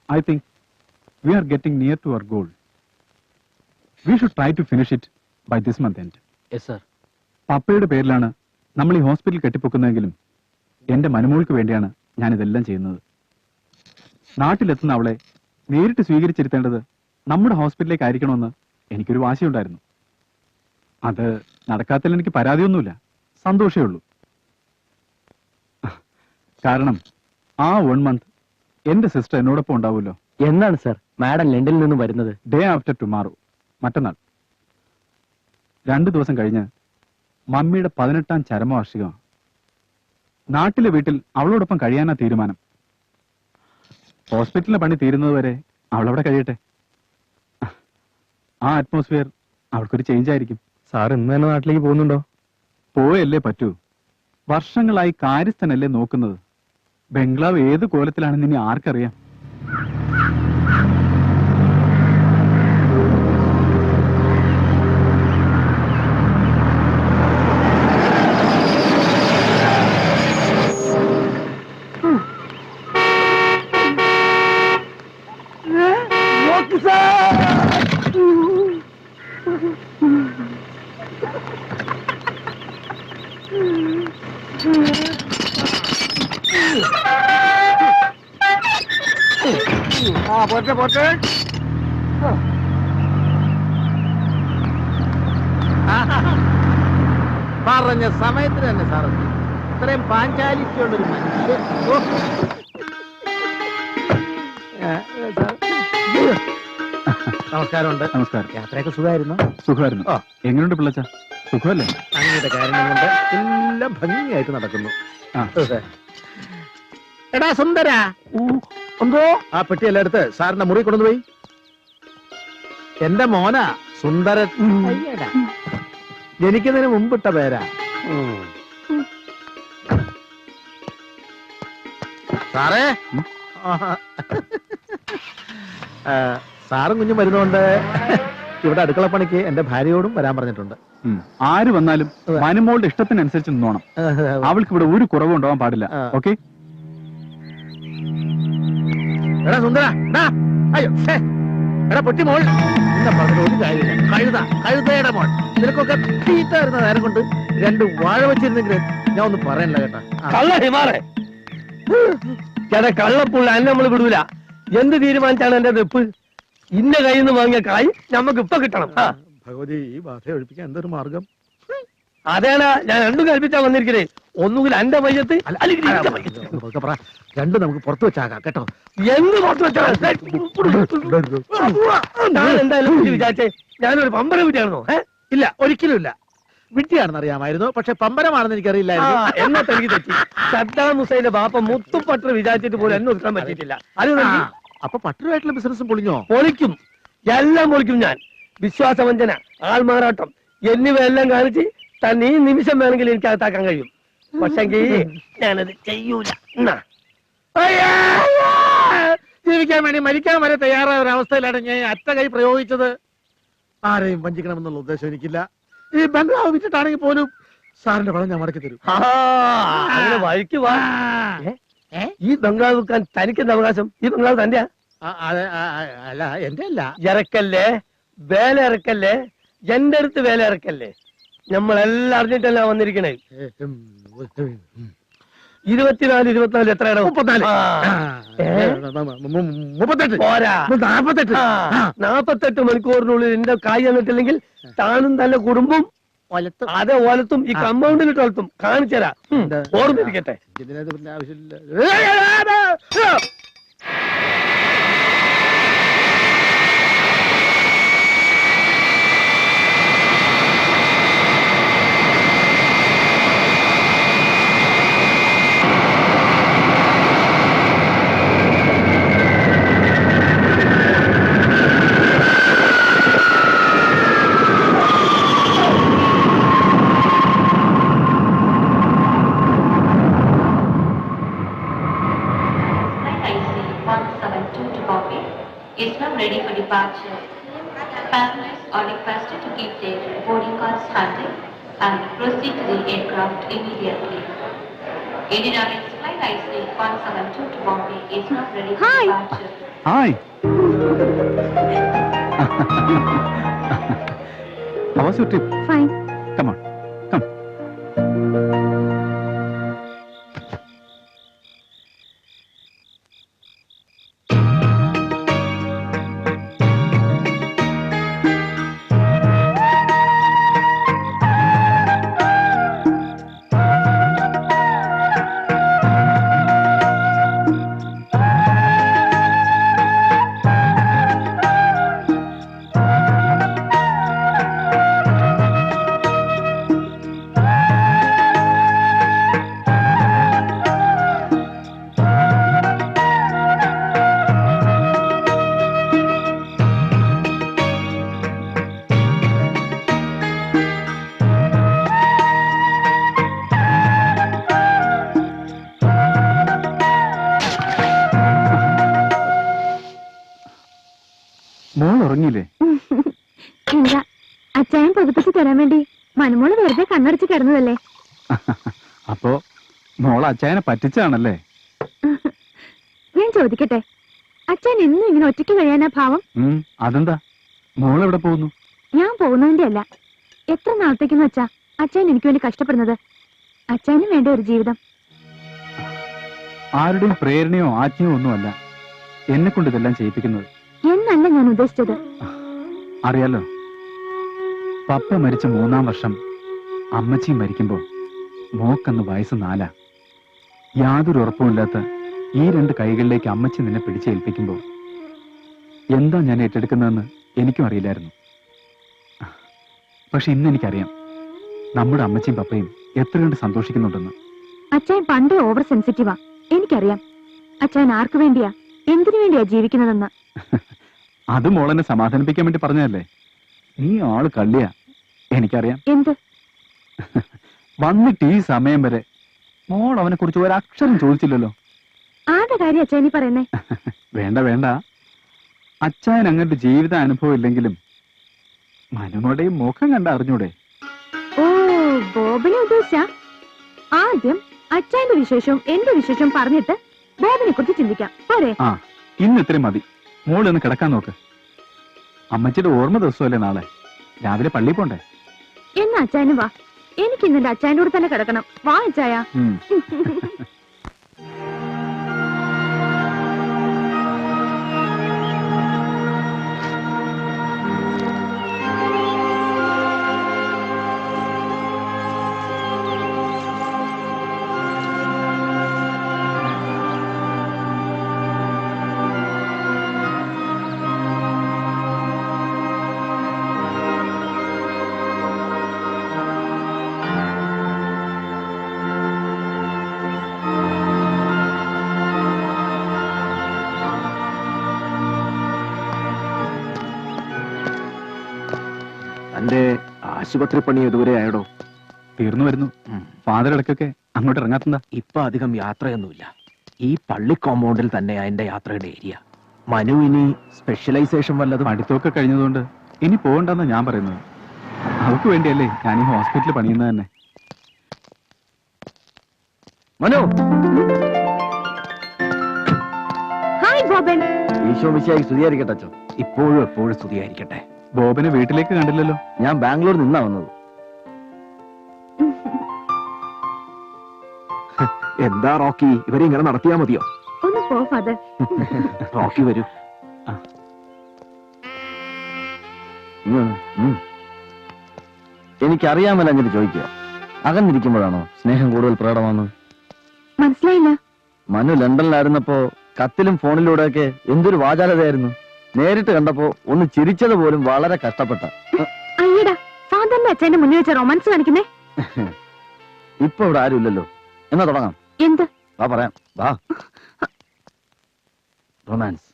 I think we are getting near to our goal. We should try to finish it by this month end. Yes, sir. പപ്പയുടെ പേരിലാണ് നമ്മൾ ഈ hospital കെട്ടിപ്പൊക്കുന്നതെങ്കിലും എന്റെ മനുമോൾക്ക് വേണ്ടിയാണ് ഞാനിതെല്ലാം ചെയ്യുന്നത്. നാട്ടിലെത്തുന്ന അവളെ നേരിട്ട് സ്വീകരിച്ചിരുത്തേണ്ടത് നമ്മുടെ ഹോസ്പിറ്റലിലേക്ക് ആയിരിക്കണമെന്ന് എനിക്കൊരു വാശിയുണ്ടായിരുന്നു. അത് നടക്കാത്തതിൽ എനിക്ക് പരാതിയൊന്നുമില്ല, സന്തോഷമേ ഉള്ളൂ. കാരണം ആ 1 month എന്റെ സിസ്റ്റർ എന്നോടൊപ്പം ഉണ്ടാവുമല്ലോ. എന്നാണ് സർ മാഡം ലണ്ടനിൽ നിന്നും വരുന്നത്? ഡേ ആഫ്റ്റർ ടുമാറോ, മറ്റന്നാൾ. 2 ദിവസം കഴിഞ്ഞ് മമ്മിയുടെ 18ാം ചരമവാർഷികമാണ്. നാട്ടിലെ വീട്ടിൽ അവളോടൊപ്പം കഴിയാനാ തീരുമാനം. ഹോസ്പിറ്റലിലെ പണി തീരുന്നത് വരെ അവളവിടെ കഴിയട്ടെ. ആ അറ്റ്മോസ്ഫിയർ അവൾക്കൊരു ചേഞ്ച് ആയിരിക്കും. സാർ ഇന്ന് തന്നെ നാട്ടിലേക്ക് പോകുന്നുണ്ടോ? പോയല്ലേ പറ്റൂ. വർഷങ്ങളായി കാര്യസ്ഥനല്ലേ നോക്കുന്നത്. ബംഗ്ലാവ് ഏത് കോലത്തിലാണെന്ന് ഇനി ആർക്കറിയാം. പറഞ്ഞ സമയത്തിന് തന്നെ സാർ ഇത്രയും പാഞ്ചാലിറ്റിയുള്ളൊരു മനുഷ്യൻ. നമസ്കാരമുണ്ട്. നമസ്കാരം. യാത്രയൊക്കെ സുഖമായിരുന്നു? സുഖമായിരുന്നു. എങ്ങനെയുണ്ട് പിള്ളച്ച? സുഖമല്ലേ? അങ്ങയുടെ കാരണം കൊണ്ട് എല്ലാം ഭംഗിയായിട്ട് നടക്കുന്നു. എടാ സുന്ദര, എന്തോ ആ പെട്ടി എല്ലാം എടുത്ത് സാറിന്റെ മുറി കൊണ്ടുപോയി. എന്റെ മോനാ സുന്ദരൻ. ജനിക്കുന്നതിന് മുമ്പിട്ട പേരാ. സാറേ, സാറും കുഞ്ഞും വരുന്നോണ്ട് ഇവിടെ അടുക്കളപ്പണിക്ക് എന്റെ ഭാര്യയോടും വരാൻ പറഞ്ഞിട്ടുണ്ട്. ആര് വന്നാലും മനുമോളുടെ ഇഷ്ടത്തിനനുസരിച്ച് നിന്നോണം. അവൾക്ക് ഇവിടെ ഒരു കുറവും ഉണ്ടാവാൻ പാടില്ല. ഓക്കെ? എടാ സുന്ദര, അയ്യോ എടാ പൊട്ടി മോൾ, എന്താ പറഞ്ഞത്? ഒരു കാര്യമില്ല. കഴുതയുടെ മോൾ. നിനക്കൊക്കെ തീറ്റ വരുന്ന നേരം കൊണ്ട് 2 വാഴ വെച്ചിരുന്നെങ്കിൽ ഞാൻ ഒന്നും പറയാനില്ല കേട്ടാ. കള്ള ഹിമാറെ ചേട്ടാ, കള്ളപ്പുള്ള അന്നെ നമ്മൾ വിടൂല. എന്ത് തീരുമാനിച്ചാണ് എന്റെ വെപ്പ്? ഇന്ന കയ്യിൽ നിന്ന് വാങ്ങിയ കായ് നമുക്ക് ഇപ്പൊ കിട്ടണം. ഭഗവതി, ഈ ബാധ ഒഴിപ്പിക്കാൻ എന്തൊരു മാർഗം? അതേടാ ഞാൻ രണ്ടും കൽപ്പിച്ചാ വന്നിരിക്കണേ. ഒന്നുകിൽ എന്റെ മയ്യത്ത്, അല്ലെങ്കിൽ രണ്ടും നമുക്ക് പുറത്തു വെച്ചാകാം കേട്ടോ. എന്ത് പുറത്തു വെച്ചാ ഞാൻ എന്തായാലും വിചാരിച്ചേ ഞാനൊരു പമ്പര വിറ്റായിരുന്നോ? ഇല്ല, ഒരിക്കലും ഇല്ല. വിട്ടിയാണെന്ന് അറിയാമായിരുന്നു, പക്ഷെ പമ്പരമാണെന്ന് എനിക്കറിയില്ല. എന്നെ തനിക്ക് തെറ്റി. സദ്ദാം ഹുസൈന്റെ ബാപ്പ മുത്തുപട്ടർ വിചാരിച്ചിട്ട് പോലും എന്നെ ഒതുക്കാൻ പറ്റിയിട്ടില്ല. അപ്പൊ പട്ടരുമായിട്ടുള്ള ബിസിനസ്സും പൊളിഞ്ഞോ? പൊളിക്കും, എല്ലാം പൊളിക്കും ഞാൻ. വിശ്വാസവഞ്ചന, ആൾമാറാട്ടം എന്നിവയെല്ലാം കാണിച്ച് തന്നെ ഈ നിമിഷം വേണമെങ്കിൽ എനിക്ക് അകത്താക്കാൻ കഴിയും. പക്ഷെങ്കിൽ ഞാനത് ചെയ്യൂല. ജീവിക്കാൻ വേണ്ടി മരിക്കാൻ വരെ തയ്യാറായ ഒരു അവസ്ഥയിലാണ് ഞാൻ അറ്റ കൈ പ്രയോഗിച്ചത്. ആരെയും വഞ്ചിക്കണമെന്നുള്ള ഉദ്ദേശം എനിക്കില്ല. ഈ ബംഗ്ലാവ് വിറ്റിട്ടാണെങ്കിൽ പോലും സാറിന്റെ പണം ഞാൻ മടക്കി തരും. അങ്ങനെ വഴിക്ക് വാ. ഈ ബംഗ്ലാവ് വിൽക്കാൻ തനിക്കെന്ത് അവകാശം? ഈ ബംഗ്ലാവ് തന്റെയാ? അല്ല, എന്റെ അല്ല. ഇറക്കല്ലേ, വേല ഇറക്കല്ലേ, എന്റെ അടുത്ത് വേല ഇറക്കല്ലേ. നമ്മളെല്ലാം അറിഞ്ഞിട്ടല്ല വന്നിരിക്കണേ. 24, 24 എത്രയാണ്? 38. പോരാ, 48 മണിക്കൂറിനുള്ളിൽ എന്റെ കായ് തന്നിട്ടില്ലെങ്കിൽ താനും തന്റെ കുടുംബം അതെ ഓലത്തും ഈ കമ്പൗണ്ടിലിട്ട് വളർത്തും. കാണിച്ചരാ, ഓർമ്മിരിക്കട്ടെ. is now ready for departure. Passengers are requested to keep their boarding cards handy and proceed to the aircraft immediately. Indian Airlines flight IC 172 to Bombay is not ready for Hi. departure. Hi How was your trip? Fine. Come on, come. മോൾ ഉറങ്ങിയില്ലേ? എന്താ അച്ചായൻ പുതുപ്പിച്ച് തരാൻ വേണ്ടി മനുമോള് വെറുതെ കണ്ണടച്ച് കിടന്നതല്ലേ? അപ്പോ മോൾ അച്ചായനെ പറ്റിച്ചാണല്ലേ? ഞാൻ ചോദിക്കട്ടെ, അച്ചായൻ എന്നും ഇങ്ങനെ ഒറ്റയ്ക്ക് കഴിയാനാ ഭാവം? അതെന്താ? മോൾ എവിടെ പോകുന്നു? ഞാൻ പോകുന്നതിന്റെ അല്ല, എത്ര നാളത്തേക്കെന്ന് വെച്ചാ അച്ചായൻ എനിക്ക് വേണ്ടി കഷ്ടപ്പെടുന്നത്? അച്ചായനും വേണ്ട ഒരു ജീവിതം. ആരുടെയും പ്രേരണയോ ആജ്ഞയോ ഒന്നുമല്ല എന്നെ കൊണ്ട് ഇതെല്ലാം ചെയ്യിപ്പിക്കുന്നത്. എന്നല്ല ഞാൻ ഉദ്ദേശിച്ചത്. അറിയാലോ, പപ്പ മരിച്ച 3-ാം വർഷം അമ്മച്ചിയും മരിക്കുമ്പോ മോക്കന്ന് വയസ്സ് 4. യാതൊരു ഉറപ്പുമില്ലാത്ത ഈ 2 കൈകളിലേക്ക് അമ്മച്ചി നിന്നെ പിടിച്ചേൽപ്പിക്കുമ്പോ എന്താ ഞാൻ ഏറ്റെടുക്കുന്നതെന്ന് എനിക്കും അറിയില്ലായിരുന്നു. പക്ഷെ ഇന്ന് എനിക്കറിയാം നമ്മുടെ അമ്മച്ചിയും പപ്പയും എത്ര കണ്ട് സന്തോഷിക്കുന്നുണ്ടെന്ന്. അച്ചായൻ പണ്ടേ ഓവർ സെൻസിറ്റീവാ. എനിക്കറിയാം അച്ചായൻ ആർക്കു വേണ്ടിയാ, എന്തിനു വേണ്ടിയാ ജീവിക്കുന്നതെന്ന്. അത് മോളെന്നെ സമാധാനിപ്പിക്കാൻ വേണ്ടി പറഞ്ഞതല്ലേ? നീ ആള് കള്ളിയാ, എനിക്കറിയാം. എന്ത്? വന്നിട്ട് ഈ സമയം വരെ മോൾ അവനെ കുറിച്ച് ഒരക്ഷരം ചോദിച്ചില്ലല്ലോ. ആരുടെ കാര്യം അച്ചായനി പറയുന്നേ? വേണ്ട വേണ്ട, അച്ചായൻ അങ്ങനത്തെ ജീവിത അനുഭവം ഇല്ലെങ്കിലും മനുമോടെയും മുഖം കണ്ട അറിഞ്ഞൂടെ? ഓ, ബോബിനെ ഉദ്ദേശിച്ച? ആദ്യം അച്ചായന്റെ വിശേഷവും എന്റെ വിശേഷവും പറഞ്ഞിട്ട് ബോബിനെ കുറിച്ച് ചിന്തിക്കാം, പോരെ? ആ, ഇന്ന് ഇത്രയും മതി. മോള് ഒന്ന് കിടക്കാൻ നോക്ക്. അമ്മച്ചിയുടെ ഓർമ്മ ദിവസമല്ലേ നാളെ, രാവിലെ പള്ളിയിൽ പോണ്ടേ? എന്നാ അച്ചായനും വാ, എനിക്ക് ഇന്നെ അച്ചായന്റെ കൂടെ തന്നെ കിടക്കണം. വാ അച്ചായ. തന്റെ ആശുപത്രി പണി ഇതുവരെ ആയടോ? തീർന്നു വരുന്നു. ഫാദർ ഇടയ്ക്കൊക്കെ അങ്ങോട്ട് ഇറങ്ങാത്തതാ? ഇപ്പൊ അധികം യാത്രയൊന്നുമില്ല. ഈ പള്ളി കോമ്പൗണ്ടിൽ തന്നെ എന്റെ യാത്രയുടെ ഏരിയ. മനു ഇനി സ്പെഷ്യലൈസേഷൻ വല്ലതും? പഠിത്തമൊക്കെ കഴിഞ്ഞതുകൊണ്ട് ഇനി പോകണ്ടെന്നാ ഞാൻ പറയുന്നത്. അവർക്ക് വേണ്ടിയല്ലേ ഞാൻ ഈ ഹോസ്പിറ്റലിൽ പണിയുന്നത് തന്നെ. മനു! ഹായ് ബോബൻ. ഈശോ മിശിഹായ്ക്ക് സ്തുതിയായിരിക്കട്ടെ അച്ഛൻ. ഇപ്പോഴും എപ്പോഴും സ്തുതിയായിരിക്കട്ടെ. ബോബനെ വീട്ടിലേക്ക് കണ്ടില്ലല്ലോ? ഞാൻ ബാംഗ്ലൂർ നിന്നാ വന്നത്. എന്താ റോക്കി, ഇവരെ ഇങ്ങനെ നടത്തിയാ മതിയോ? ഒന്ന് പോ ഫാദർ. റോക്കി വരൂ. എനിക്കറിയാമല്ല അങ്ങനെ ചോദിക്കുക. അകന്നിരിക്കുമ്പോഴാണോ സ്നേഹം കൂടുതൽ പ്രകടമാണെന്ന്? മനസ്സിലായില്ല. മനു ലണ്ടനിലായിരുന്നപ്പോ കത്തിലും ഫോണിലൂടെയൊക്കെ എന്തൊരു വാചാലതയായിരുന്നു. നേരിട്ട് കണ്ടപ്പോ ഒന്ന് ചിരിച്ചത് പോലും വളരെ കഷ്ടപ്പെട്ട. അയ്യടാ, ഫാദറിന്റെ അച്ഛന്റെ മുന്നിൽ വെച്ച റൊമാൻസ് കാണിക്കുന്നേ. ഇപ്പൊ ഇവിടെ ആരും ഇല്ലല്ലോ, എന്നാ തുടങ്ങാം. എന്ത്? വാ പറയാം, വാ. റൊമാൻസ്.